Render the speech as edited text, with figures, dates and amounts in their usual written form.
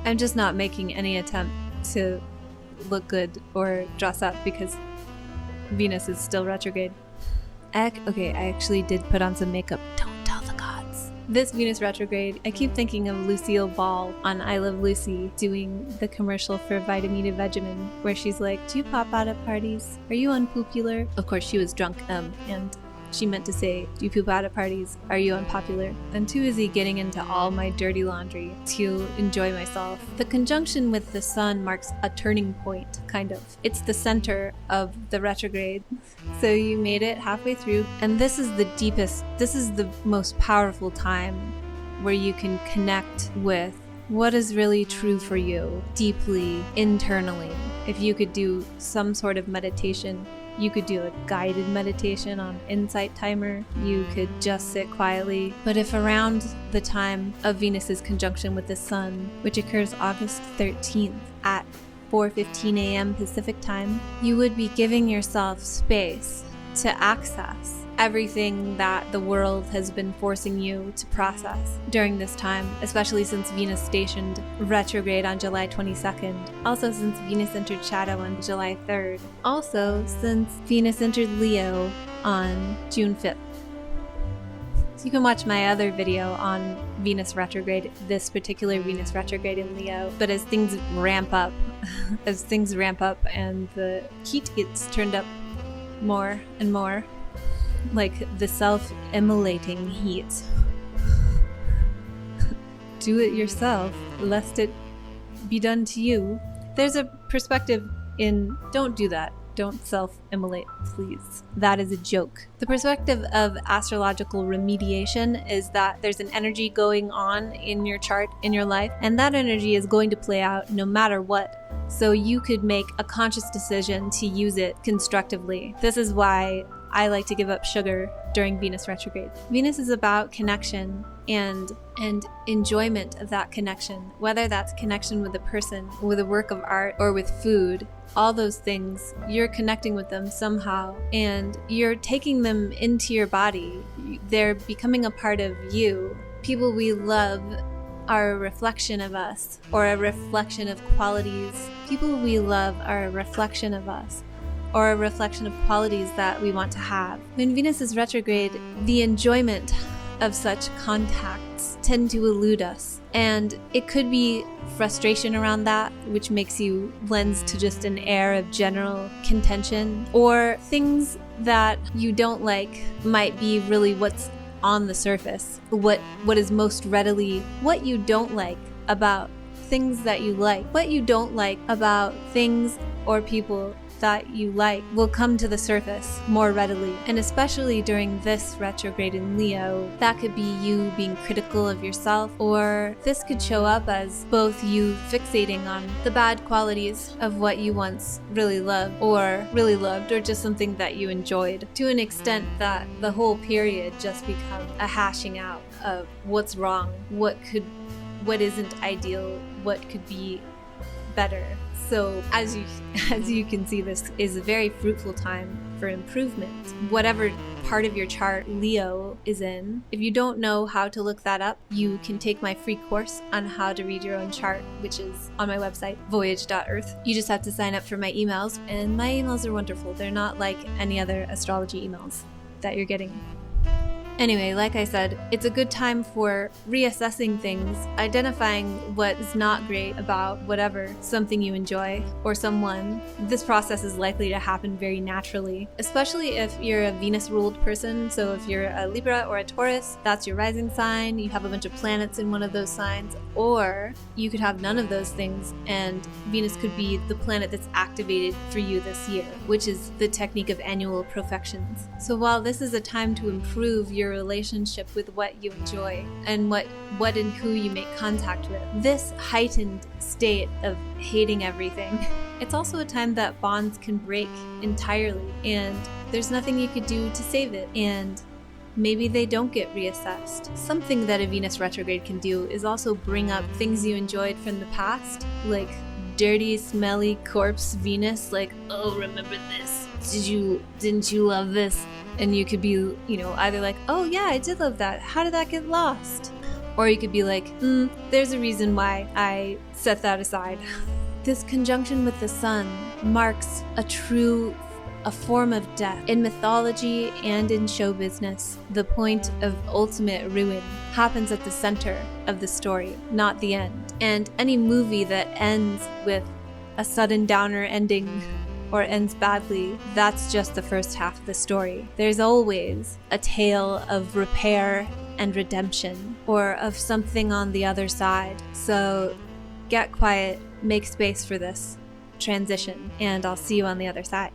I'm just not making any attempt to look good or dress up because Venus is still retrograde. Okay, I actually did put on some makeup. Don't tell the gods. This Venus retrograde, I keep thinking of Lucille Ball on I Love Lucy doing the commercial for Vitamin Vegemin where she's like, do you pop out at parties? Are you unpopular? Of course, she was drunk and she meant to say, do you poop out at parties? Are you unpopular? I'm too busy getting into all my dirty laundry to enjoy myself. The conjunction with the sun marks a turning point, kind of. It's the center of the retrograde. So you made it halfway through. And this is the most powerful time where you can connect with what is really true for you deeply, internally. If you could do some sort of meditation, you could do a guided meditation on Insight Timer. You could just sit quietly. But if around the time of Venus's conjunction with the sun, which occurs August 13th at 4:15 a.m. Pacific time, you would be giving yourself space to access everything that the world has been forcing you to process during this time, especially since Venus stationed retrograde on July 22nd. Also since Venus entered shadow on July 3rd. Also since Venus entered Leo on June 5th. So you can watch my other video on Venus retrograde, this particular Venus retrograde in Leo. But as things ramp up, and the heat gets turned up more and more, like the self-immolating heat. Do it yourself, lest it be done to you. There's a perspective in don't do that. Don't self-immolate, please. That is a joke. The perspective of astrological remediation is that there's an energy going on in your chart, in your life, and that energy is going to play out no matter what. So you could make a conscious decision to use it constructively. This is why I like to give up sugar during Venus retrograde. Venus is about connection and enjoyment of that connection, whether that's connection with a person, with a work of art, or with food. All those things, you're connecting with them somehow, and you're taking them into your body. They're becoming a part of you. People we love are a reflection of us, or a reflection of qualities. People we love are a reflection of us, or a reflection of qualities that we want to have. When Venus is retrograde, the enjoyment of such contacts tend to elude us. And it could be frustration around that, which makes you lends to just an air of general contention, or things that you don't like might be really what's on the surface. What is most readily, what you don't like about things that you like, what you don't like about things or people that you like will come to the surface more readily. And especially during this retrograde in Leo, that could be you being critical of yourself, or this could show up as both you fixating on the bad qualities of what you once really loved, or just something that you enjoyed, to an extent that the whole period just becomes a hashing out of what's wrong, what isn't ideal, what could be better. So as you can see, this is a very fruitful time for improvement. Whatever part of your chart Leo is in, if you don't know how to look that up, you can take my free course on how to read your own chart, which is on my website, voyage.earth. You just have to sign up for my emails, and my emails are wonderful. They're not like any other astrology emails that you're getting. Anyway, like I said, it's a good time for reassessing things, identifying what is not great about whatever, something you enjoy, or someone. This process is likely to happen very naturally, especially if you're a Venus-ruled person. So if you're a Libra or a Taurus, that's your rising sign, you have a bunch of planets in one of those signs, or you could have none of those things, and Venus could be the planet that's activated for you this year, which is the technique of annual profections. So while this is a time to improve your relationship with what you enjoy and what and who you make contact with, this heightened state of hating everything, it's also a time that bonds can break entirely, and there's nothing you could do to save it, and maybe they don't get reassessed. Something that a Venus retrograde can do is also bring up things you enjoyed from the past, like dirty, smelly corpse Venus, like, oh, remember this? Didn't you love this? And you could be, either like, oh yeah, I did love that. How did that get lost? Or you could be like, there's a reason why I set that aside. This conjunction with the sun marks a form of death. In mythology and in show business, the point of ultimate ruin happens at the center of the story, not the end. And any movie that ends with a sudden downer ending or ends badly, that's just the first half of the story. There's always a tale of repair and redemption, or of something on the other side. So get quiet, make space for this transition, and I'll see you on the other side.